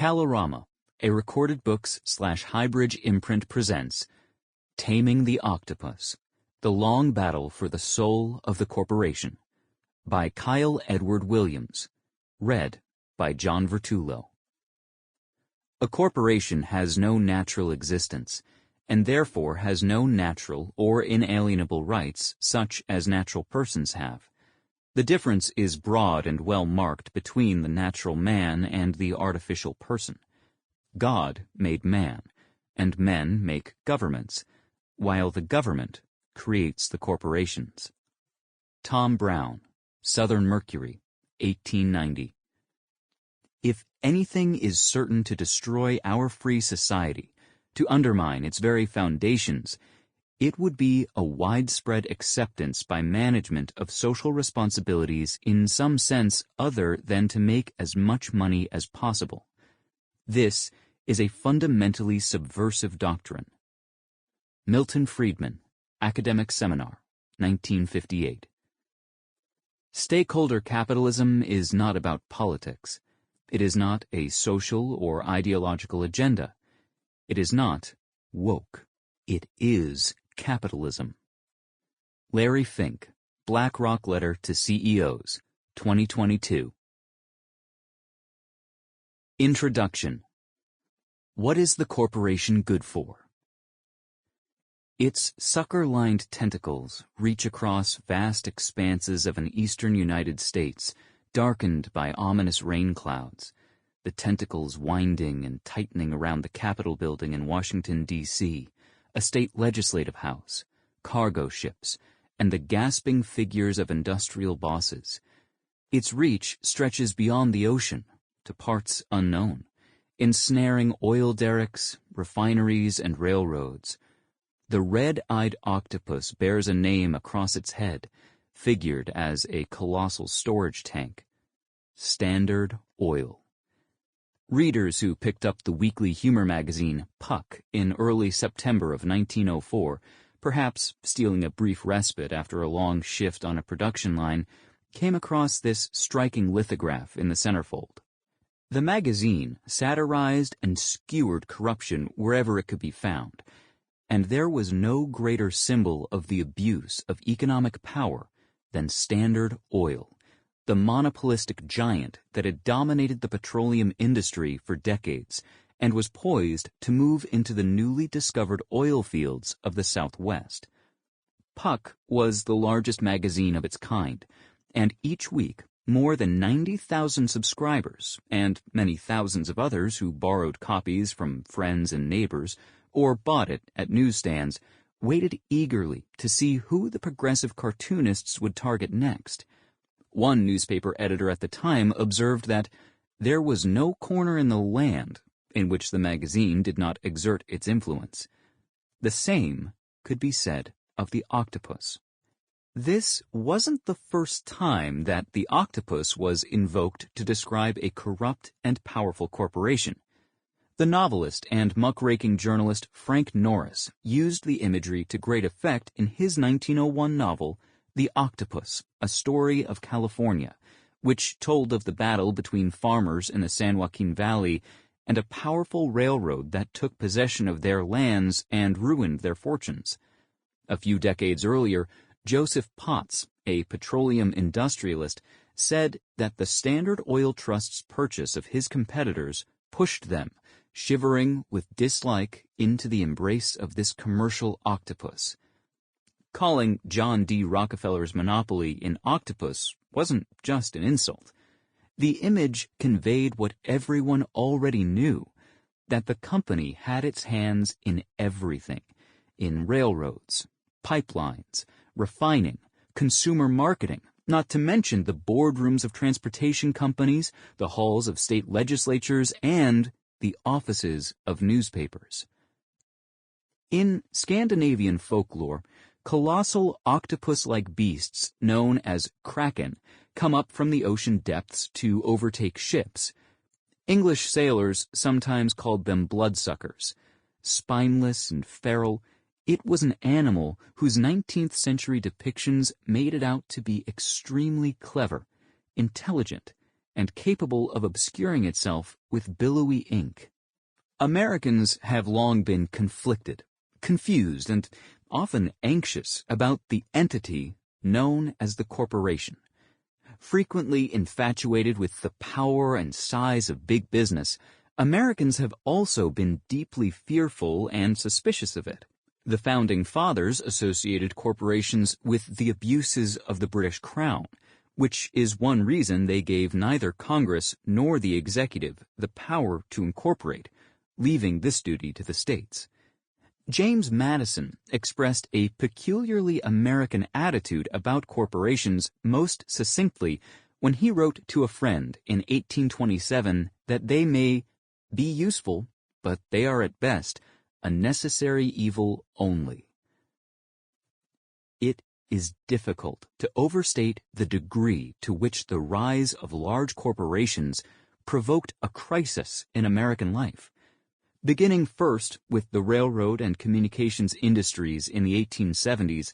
Kalorama, a recorded books/Highbridge imprint presents Taming the Octopus, The Long Battle for the Soul of the Corporation, by Kyle Edward Williams, read by Jon Vertullo. A corporation has no natural existence, and therefore has no natural or inalienable rights such as natural persons have. The difference is broad and well marked between the natural man and the artificial person. God made man, and men make governments, while the government creates the corporations. Tom Brown, Southern Mercury, 1890. If anything is certain to destroy our free society, to undermine its very foundations, it would be a widespread acceptance by management of social responsibilities in some sense other than to make as much money as possible. This is a fundamentally subversive doctrine. Milton Friedman, Academic Seminar, 1958. Stakeholder capitalism is not about politics. It is not a social or ideological agenda. It is not woke. It is capitalism. Larry Fink, BlackRock Letter to CEOs, 2022. Introduction. What is the corporation good for? Its sucker-lined tentacles reach across vast expanses of an eastern United States, darkened by ominous rain clouds, the tentacles winding and tightening around the Capitol building in Washington, D.C., a state legislative house, cargo ships, and the gasping figures of industrial bosses. Its reach stretches beyond the ocean to parts unknown, ensnaring oil derricks, refineries, and railroads. The red-eyed octopus bears a name across its head, figured as a colossal storage tank: Standard Oil. Readers who picked up the weekly humor magazine Puck in early September of 1904, perhaps stealing a brief respite after a long shift on a production line, came across this striking lithograph in the centerfold. The magazine satirized and skewered corruption wherever it could be found, and there was no greater symbol of the abuse of economic power than Standard Oil, the monopolistic giant that had dominated the petroleum industry for decades and was poised to move into the newly discovered oil fields of the Southwest. Puck was the largest magazine of its kind, and each week more than 90,000 subscribers, and many thousands of others who borrowed copies from friends and neighbors or bought it at newsstands, waited eagerly to see who the progressive cartoonists would target next. One newspaper editor at the time observed that there was no corner in the land in which the magazine did not exert its influence. The same could be said of the octopus. This wasn't the first time that the octopus was invoked to describe a corrupt and powerful corporation. The novelist and muckraking journalist Frank Norris used the imagery to great effect in his 1901 novel, The Octopus, A Story of California, which told of the battle between farmers in the San Joaquin Valley and a powerful railroad that took possession of their lands and ruined their fortunes. A few decades earlier, Joseph Potts, a petroleum industrialist, said that the Standard Oil Trust's purchase of his competitors pushed them, shivering with dislike, into the embrace of this commercial octopus. Calling John D. Rockefeller's monopoly an octopus wasn't just an insult. The image conveyed what everyone already knew, that the company had its hands in everything, in railroads, pipelines, refining, consumer marketing, not to mention the boardrooms of transportation companies, the halls of state legislatures, and the offices of newspapers. In Scandinavian folklore, colossal octopus-like beasts known as kraken come up from the ocean depths to overtake ships. English sailors sometimes called them bloodsuckers. Spineless and feral, it was an animal whose 19th century depictions made it out to be extremely clever, intelligent, and capable of obscuring itself with billowy ink. Americans have long been conflicted, confused, and often anxious about the entity known as the corporation. Frequently infatuated with the power and size of big business, Americans have also been deeply fearful and suspicious of it. The Founding Fathers associated corporations with the abuses of the British Crown, which is one reason they gave neither Congress nor the executive the power to incorporate, leaving this duty to the states. James Madison expressed a peculiarly American attitude about corporations most succinctly when he wrote to a friend in 1827 that they may be useful, but they are at best a necessary evil only. It is difficult to overstate the degree to which the rise of large corporations provoked a crisis in American life. Beginning first with the railroad and communications industries in the 1870s,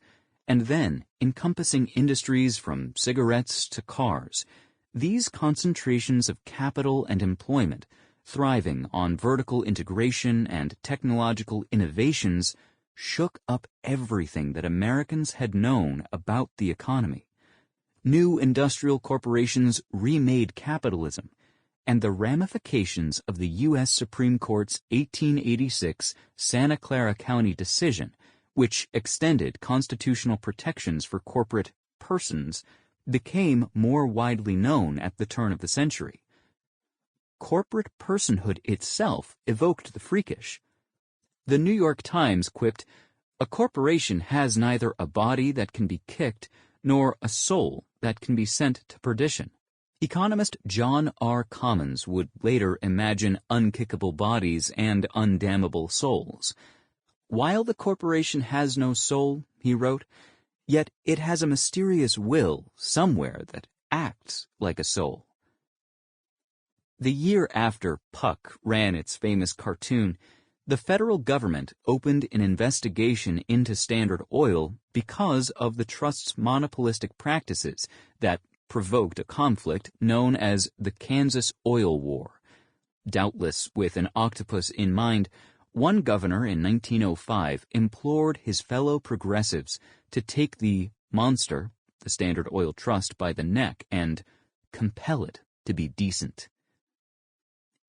and then encompassing industries from cigarettes to cars, these concentrations of capital and employment, thriving on vertical integration and technological innovations, shook up everything that Americans had known about the economy. New industrial corporations remade capitalism, and the ramifications of the U.S. Supreme Court's 1886 Santa Clara County decision, which extended constitutional protections for corporate persons, became more widely known at the turn of the century. Corporate personhood itself evoked the freakish. The New York Times quipped, "A corporation has neither a body that can be kicked nor a soul that can be sent to perdition." Economist John R. Commons would later imagine unkickable bodies and undamnable souls. "While the corporation has no soul," he wrote, "yet it has a mysterious will somewhere that acts like a soul." The year after Puck ran its famous cartoon, the federal government opened an investigation into Standard Oil because of the trust's monopolistic practices that provoked a conflict known as the Kansas Oil War. Doubtless with an octopus in mind, one governor in 1905 implored his fellow progressives to take the monster, the Standard Oil Trust, by the neck and compel it to be decent.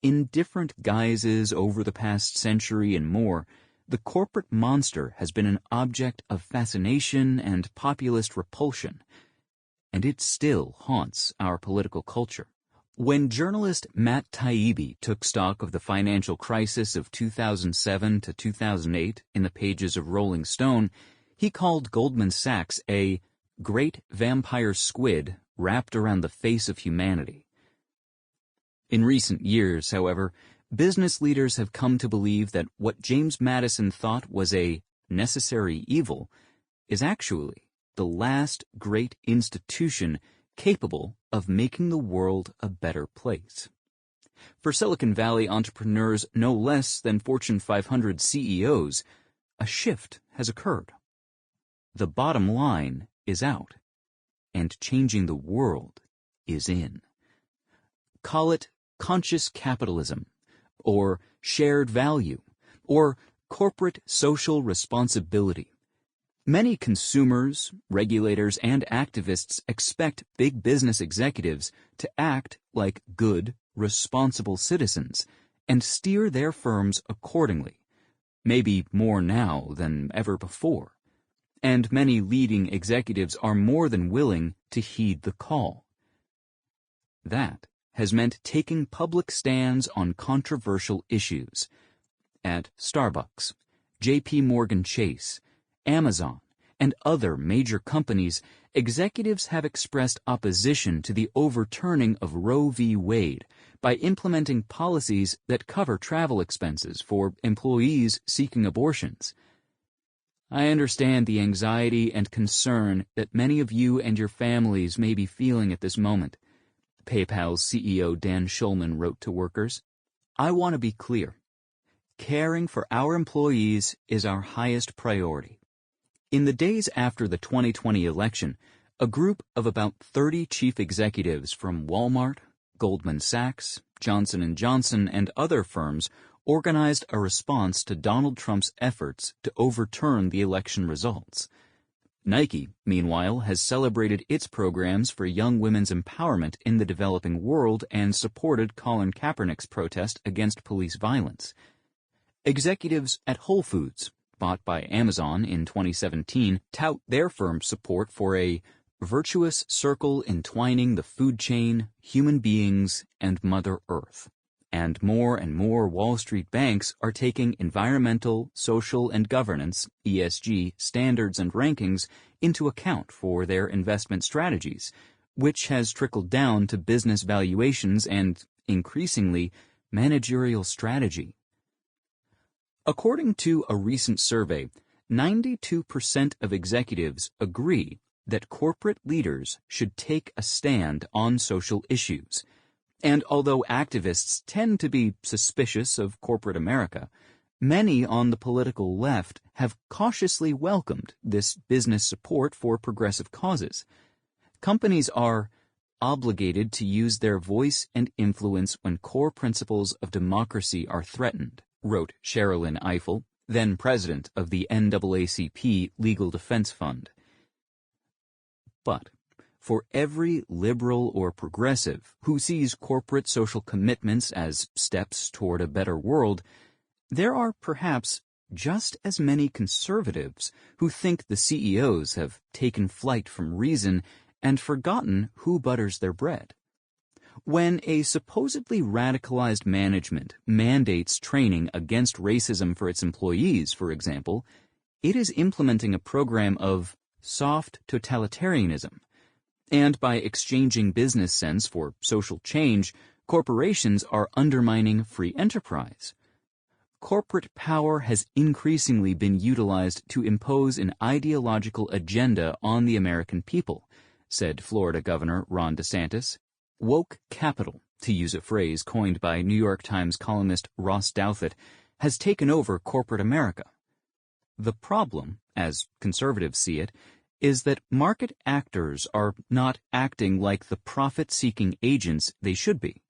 In different guises over the past century and more, the corporate monster has been an object of fascination and populist repulsion, and it still haunts our political culture. When journalist Matt Taibbi took stock of the financial crisis of 2007 to 2008 in the pages of Rolling Stone, he called Goldman Sachs a great vampire squid wrapped around the face of humanity. In recent years, however, business leaders have come to believe that what James Madison thought was a necessary evil is actually the last great institution capable of making the world a better place. For Silicon Valley entrepreneurs no less than Fortune 500 CEOs, a shift has occurred. The bottom line is out, and changing the world is in. Call it conscious capitalism, or shared value, or corporate social responsibility. Many consumers, regulators, and activists expect big business executives to act like good, responsible citizens and steer their firms accordingly, maybe more now than ever before. And many leading executives are more than willing to heed the call. That has meant taking public stands on controversial issues. At Starbucks, J.P. Morgan Chase, Amazon, and other major companies, executives have expressed opposition to the overturning of Roe v. Wade by implementing policies that cover travel expenses for employees seeking abortions. I understand the anxiety and concern that many of you and your families may be feeling at this moment, PayPal's CEO Dan Schulman wrote to workers. I want to be clear. Caring for our employees is our highest priority. In the days after the 2020 election, a group of about 30 chief executives from Walmart, Goldman Sachs, Johnson & Johnson, and other firms organized a response to Donald Trump's efforts to overturn the election results. Nike, meanwhile, has celebrated its programs for young women's empowerment in the developing world and supported Colin Kaepernick's protest against police violence. Executives at Whole Foods, bought by Amazon in 2017, tout their firm's support for a virtuous circle entwining the food chain, human beings, and Mother Earth. And more Wall Street banks are taking environmental, social, and governance (ESG) standards and rankings into account for their investment strategies, which has trickled down to business valuations and, increasingly, managerial strategy. According to a recent survey, 92% of executives agree that corporate leaders should take a stand on social issues. And although activists tend to be suspicious of corporate America, many on the political left have cautiously welcomed this business support for progressive causes. Companies are obligated to use their voice and influence when core principles of democracy are threatened, wrote Sherilyn Ifill, then president of the NAACP Legal Defense Fund. But for every liberal or progressive who sees corporate social commitments as steps toward a better world, there are perhaps just as many conservatives who think the CEOs have taken flight from reason and forgotten who butters their bread. When a supposedly radicalized management mandates training against racism for its employees, for example, it is implementing a program of soft totalitarianism. And by exchanging business sense for social change, corporations are undermining free enterprise. Corporate power has increasingly been utilized to impose an ideological agenda on the American people, said Florida Governor Ron DeSantis. Woke capital, to use a phrase coined by New York Times columnist Ross Douthat, has taken over corporate America. The problem, as conservatives see it, is that market actors are not acting like the profit-seeking agents they should be.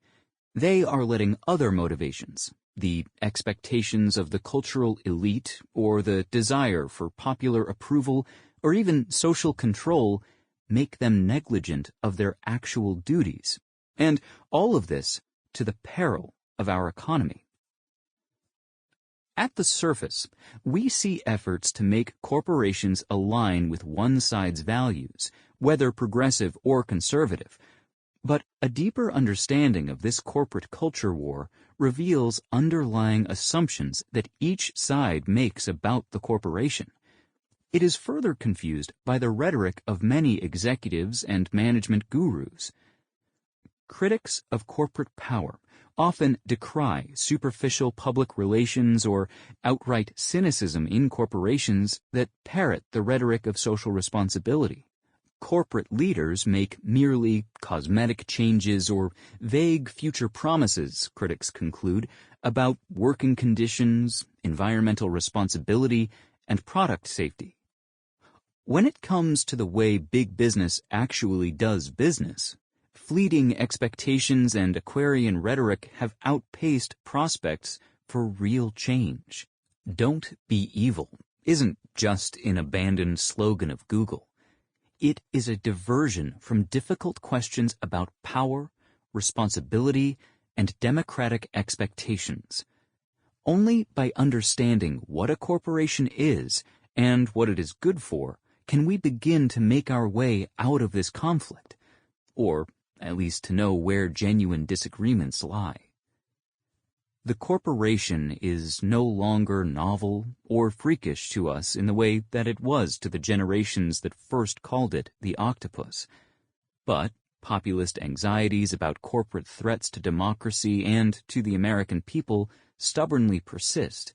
They are letting other motivations, the expectations of the cultural elite or the desire for popular approval or even social control, make them negligent of their actual duties. And all of this to the peril of our economy. At the surface, we see efforts to make corporations align with one side's values, whether progressive or conservative. But a deeper understanding of this corporate culture war reveals underlying assumptions that each side makes about the corporation. It is further confused by the rhetoric of many executives and management gurus. Critics of corporate power often decry superficial public relations or outright cynicism in corporations that parrot the rhetoric of social responsibility. Corporate leaders make merely cosmetic changes or vague future promises, critics conclude, about working conditions, environmental responsibility, and product safety. When it comes to the way big business actually does business, fleeting expectations and Aquarian rhetoric have outpaced prospects for real change. Don't be evil isn't just an abandoned slogan of Google. It is a diversion from difficult questions about power, responsibility, and democratic expectations. Only by understanding what a corporation is and what it is good for can we begin to make our way out of this conflict, or at least to know where genuine disagreements lie. The corporation is no longer novel or freakish to us in the way that it was to the generations that first called it the octopus. But populist anxieties about corporate threats to democracy and to the American people stubbornly persist.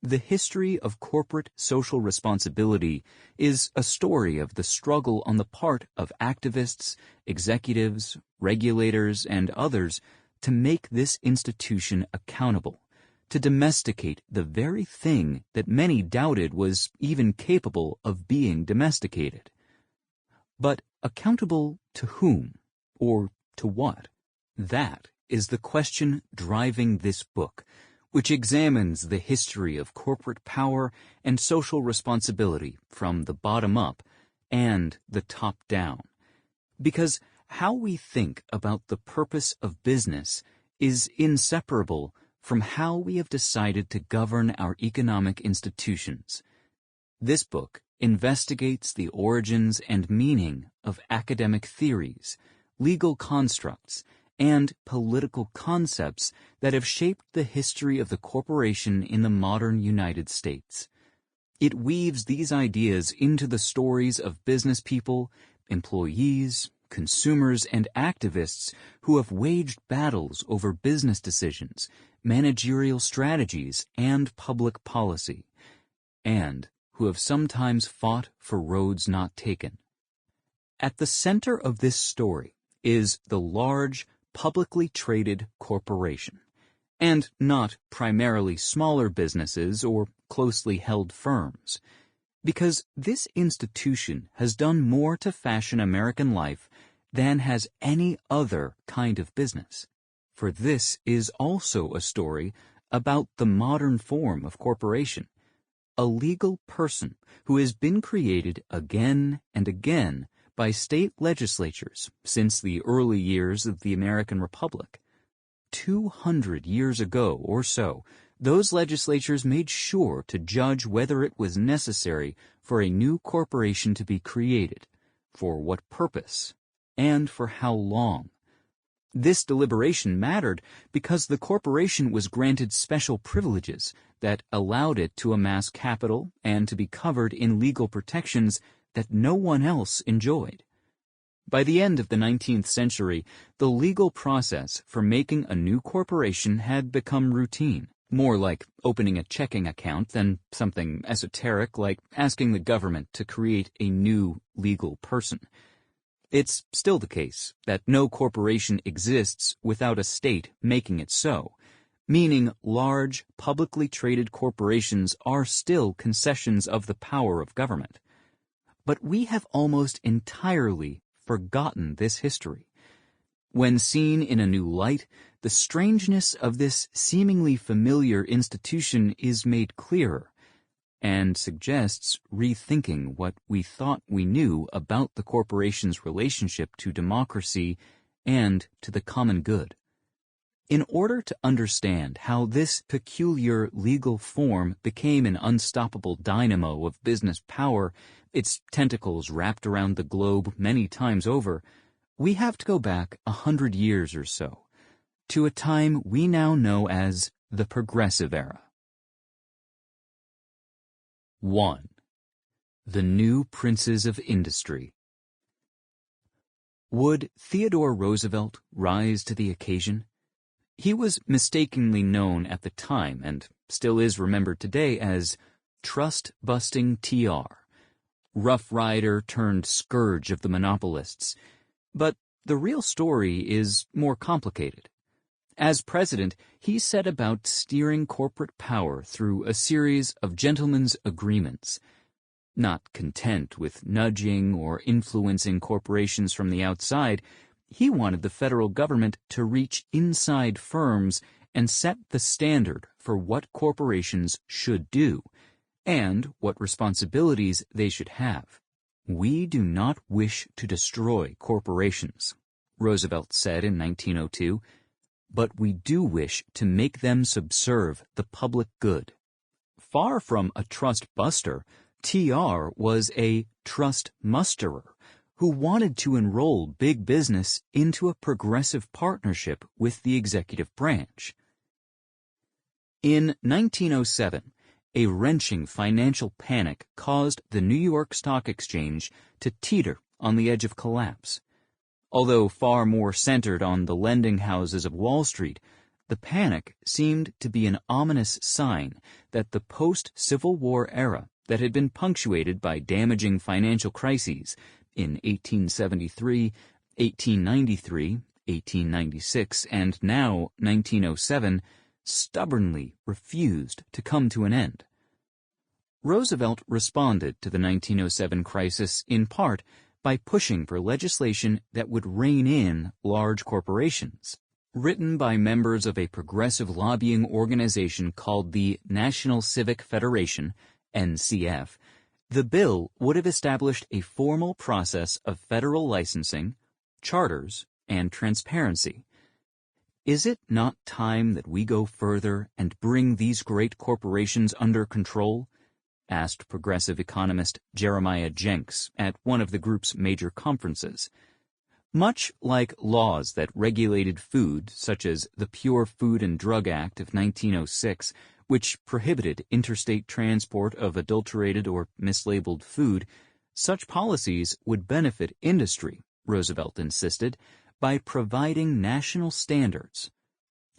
The history of corporate social responsibility is a story of the struggle on the part of activists, executives, regulators, and others to make this institution accountable, to domesticate the very thing that many doubted was even capable of being domesticated. But accountable to whom, or to what? That is the question driving this book, which examines the history of corporate power and social responsibility from the bottom up and the top down. Because how we think about the purpose of business is inseparable from how we have decided to govern our economic institutions. This book investigates the origins and meaning of academic theories, legal constructs, and political concepts that have shaped the history of the corporation in the modern United States. It weaves these ideas into the stories of business people, employees, consumers, and activists who have waged battles over business decisions, managerial strategies, and public policy, and who have sometimes fought for roads not taken. At the center of this story is the large, publicly traded corporation, and not primarily smaller businesses or closely held firms, because this institution has done more to fashion American life than has any other kind of business. For this is also a story about the modern form of corporation, a legal person who has been created again and again by state legislatures since the early years of the American Republic. 200 years ago or so, those legislatures made sure to judge whether it was necessary for a new corporation to be created, for what purpose, and for how long. This deliberation mattered because the corporation was granted special privileges that allowed it to amass capital and to be covered in legal protections that no one else enjoyed. By the end of the 19th century, the legal process for making a new corporation had become routine, more like opening a checking account than something esoteric like asking the government to create a new legal person. It's still the case that no corporation exists without a state making it so, meaning large, publicly traded corporations are still concessions of the power of government. But we have almost entirely forgotten this history. When seen in a new light, the strangeness of this seemingly familiar institution is made clearer, and suggests rethinking what we thought we knew about the corporation's relationship to democracy and to the common good. In order to understand how this peculiar legal form became an unstoppable dynamo of business power, its tentacles wrapped around the globe many times over, we have to go back 100 years or so, to a time we now know as the Progressive Era. 1. The New Princes of Industry. Would Theodore Roosevelt rise to the occasion? He was mistakenly known at the time, and still is remembered today, as trust-busting TR, Rough Rider turned scourge of the monopolists. But the real story is more complicated. As president, he set about steering corporate power through a series of gentlemen's agreements. Not content with nudging or influencing corporations from the outside, he wanted the federal government to reach inside firms and set the standard for what corporations should do and what responsibilities they should have. "We do not wish to destroy corporations," Roosevelt said in 1902, "but we do wish to make them subserve the public good." Far from a trust buster, TR was a trust musterer who wanted to enroll big business into a progressive partnership with the executive branch. In 1907, a wrenching financial panic caused the New York Stock Exchange to teeter on the edge of collapse. Although far more centered on the lending houses of Wall Street, the panic seemed to be an ominous sign that the post-Civil War era that had been punctuated by damaging financial crises in 1873, 1893, 1896, and now 1907, stubbornly refused to come to an end. Roosevelt responded to the 1907 crisis in part by pushing for legislation that would rein in large corporations, written by members of a progressive lobbying organization called the National Civic Federation, NCF, the bill would have established a formal process of federal licensing, charters, and transparency. Is it not time that we go further and bring these great corporations under control? Asked progressive economist Jeremiah Jenks at one of the group's major conferences. Much like laws that regulated food, such as the Pure Food and Drug Act of 1906, which prohibited interstate transport of adulterated or mislabeled food, such policies would benefit industry, Roosevelt insisted, by providing national standards.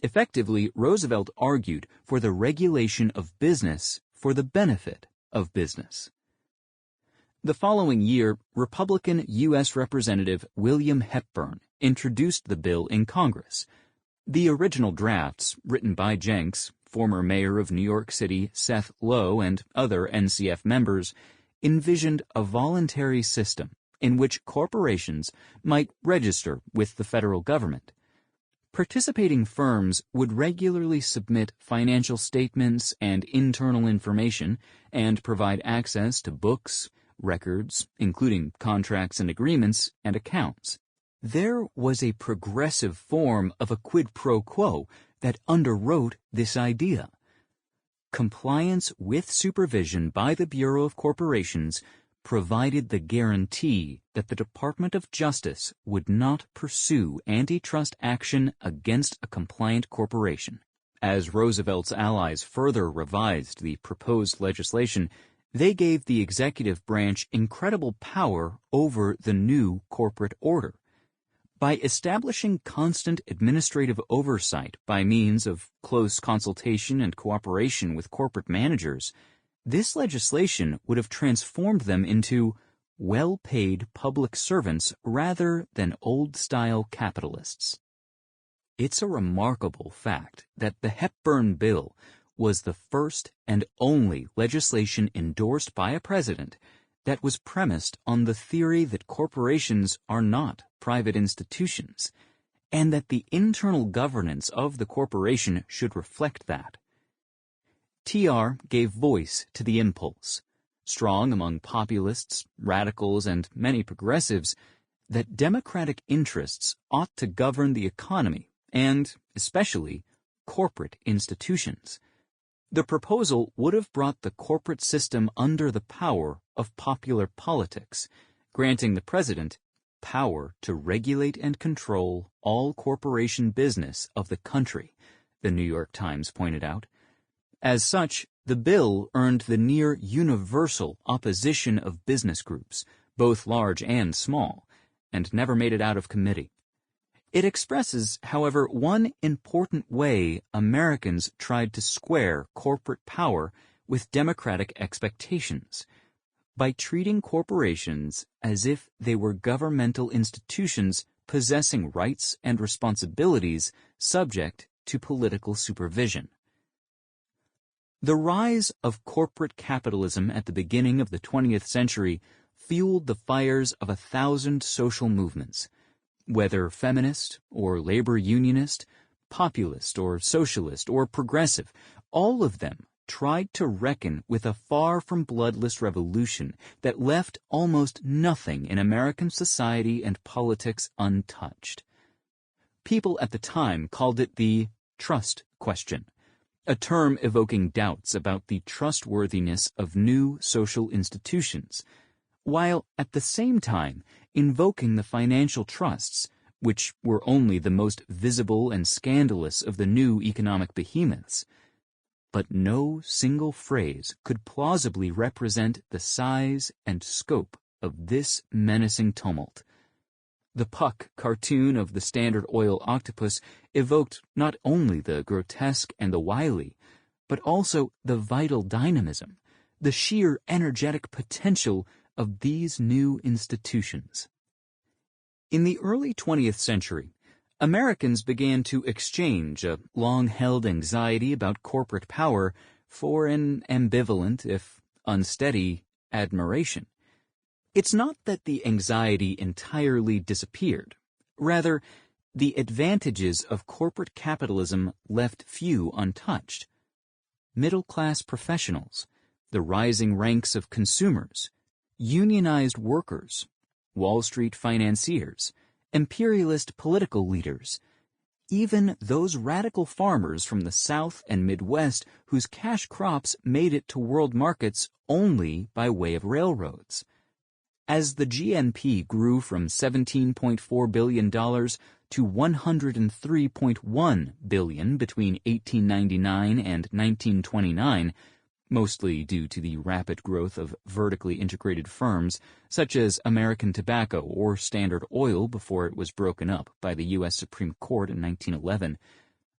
Effectively, Roosevelt argued for the regulation of business for the benefit of business. The following year, Republican U.S. Representative William Hepburn introduced the bill in Congress. The original drafts, written by Jenks, former mayor of New York City Seth Low, and other NCF members, envisioned a voluntary system in which corporations might register with the federal government. Participating firms would regularly submit financial statements and internal information and provide access to books, records, including contracts and agreements, and accounts. There was a progressive form of a quid pro quo that underwrote this idea. Compliance with supervision by the Bureau of Corporations provided the guarantee that the Department of Justice would not pursue antitrust action against a compliant corporation. As Roosevelt's allies further revised the proposed legislation, they gave the executive branch incredible power over the new corporate order. By establishing constant administrative oversight by means of close consultation and cooperation with corporate managers, this legislation would have transformed them into well-paid public servants rather than old-style capitalists. It's a remarkable fact that the Hepburn Bill was the first and only legislation endorsed by a president that was premised on the theory that corporations are not private institutions, and that the internal governance of the corporation should reflect that. TR gave voice to the impulse, strong among populists, radicals, and many progressives, that democratic interests ought to govern the economy and, especially, corporate institutions. The proposal would have brought the corporate system under the power of popular politics, granting the president power to regulate and control all corporation business of the country, the New York Times pointed out. As such, the bill earned the near universal opposition of business groups, both large and small, and never made it out of committee. It expresses, however, one important way Americans tried to square corporate power with democratic expectations, by treating corporations as if they were governmental institutions possessing rights and responsibilities subject to political supervision. The rise of corporate capitalism at the beginning of the 20th century fueled the fires of 1,000 social movements. Whether feminist or labor unionist, populist or socialist or progressive, all of them tried to reckon with a far from bloodless revolution that left almost nothing in American society and politics untouched. People at the time called it the trust question, a term evoking doubts about the trustworthiness of new social institutions, while at the same time invoking the financial trusts, which were only the most visible and scandalous of the new economic behemoths. But no single phrase could plausibly represent the size and scope of this menacing tumult. The Puck cartoon of the Standard Oil octopus evoked not only the grotesque and the wily, but also the vital dynamism, the sheer energetic potential of these new institutions. In the early 20th century, Americans began to exchange a long-held anxiety about corporate power for an ambivalent, if unsteady, admiration. It's not that the anxiety entirely disappeared. Rather, the advantages of corporate capitalism left few untouched. Middle-class professionals, the rising ranks of consumers, unionized workers, Wall Street financiers, imperialist political leaders, even those radical farmers from the South and Midwest whose cash crops made it to world markets only by way of railroads. As the GNP grew from $17.4 billion to $103.1 billion between 1899 and 1929, mostly due to the rapid growth of vertically integrated firms such as American Tobacco or Standard Oil before it was broken up by the U.S. Supreme Court in 1911,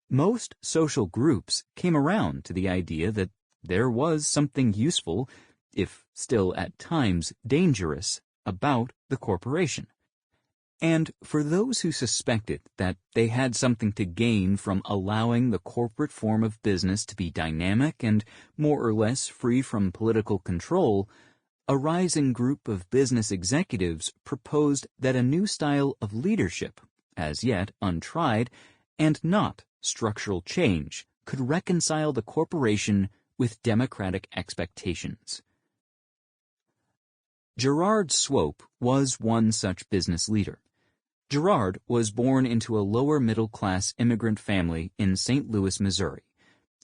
most social groups came around to the idea that there was something useful, if still at times dangerous, about the corporation. And for those who suspected that they had something to gain from allowing the corporate form of business to be dynamic and more or less free from political control, a rising group of business executives proposed that a new style of leadership, as yet untried, and not structural change, could reconcile the corporation with democratic expectations. Gerard Swope was one such business leader. Gerard was born into a lower-middle-class immigrant family in St. Louis, Missouri.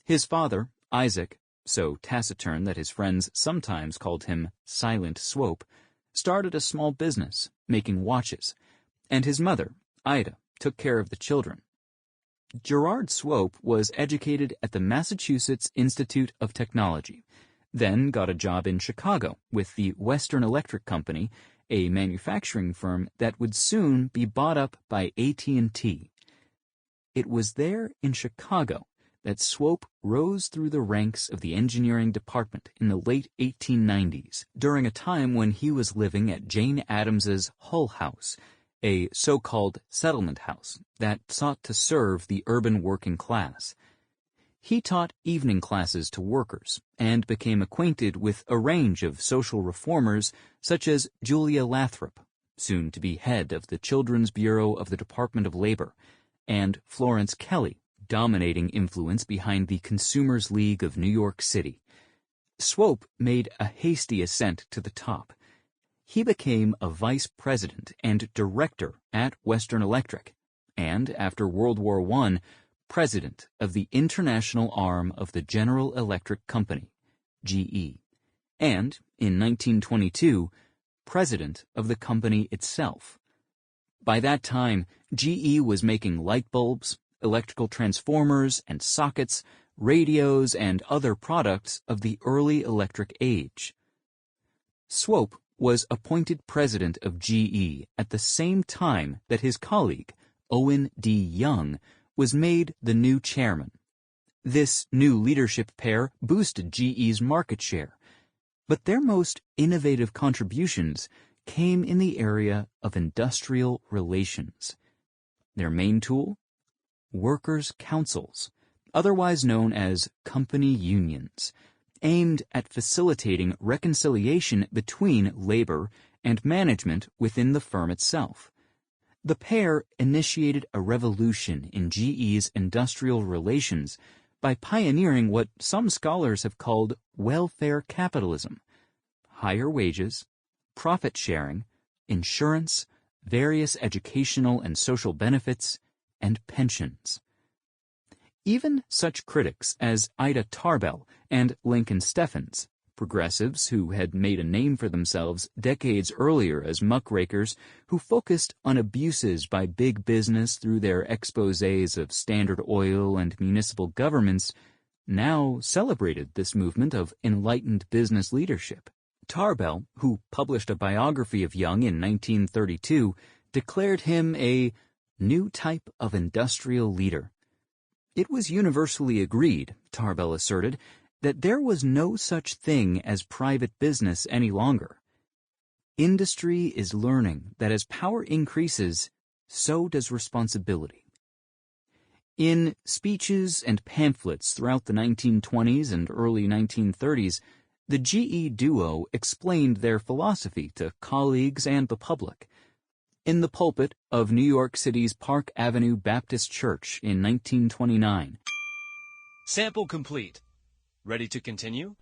His father, Isaac, so taciturn that his friends sometimes called him Silent Swope, started a small business, making watches, and his mother, Ida, took care of the children. Gerard Swope was educated at the Massachusetts Institute of Technology, then got a job in Chicago with the Western Electric Company, a manufacturing firm that would soon be bought up by AT&T. It was there in Chicago that Swope rose through the ranks of the engineering department in the late 1890s, during a time when he was living at Jane Addams's Hull House, a so-called settlement house that sought to serve the urban working class. He taught evening classes to workers and became acquainted with a range of social reformers such as Julia Lathrop, soon to be head of the Children's Bureau of the Department of Labor, and Florence Kelley, dominating influence behind the Consumers League of New York City. Swope made a hasty ascent to the top. He became a vice president and director at Western Electric, and after World War I, president of the international arm of the General Electric Company, GE, and, in 1922, president of the company itself. By that time, GE was making light bulbs, electrical transformers and sockets, radios, and other products of the early electric age. Swope was appointed president of GE at the same time that his colleague, Owen D. Young, was made the new chairman. This new leadership pair boosted GE's market share, but their most innovative contributions came in the area of industrial relations. Their main tool? Workers' councils, otherwise known as company unions, aimed at facilitating reconciliation between labor and management within the firm itself. The pair initiated a revolution in GE's industrial relations by pioneering what some scholars have called welfare capitalism: higher wages, profit sharing, insurance, various educational and social benefits, and pensions. Even such critics as Ida Tarbell and Lincoln Steffens, progressives who had made a name for themselves decades earlier as muckrakers who focused on abuses by big business through their exposés of Standard Oil and municipal governments, now celebrated this movement of enlightened business leadership. Tarbell, who published a biography of Young in 1932, declared him a new type of industrial leader. It was universally agreed, Tarbell asserted, that there was no such thing as private business any longer. Industry is learning that as power increases, so does responsibility. In speeches and pamphlets throughout the 1920s and early 1930s, the GE duo explained their philosophy to colleagues and the public. in the pulpit of New York City's Park Avenue Baptist Church in 1929. Sample complete. Ready to continue?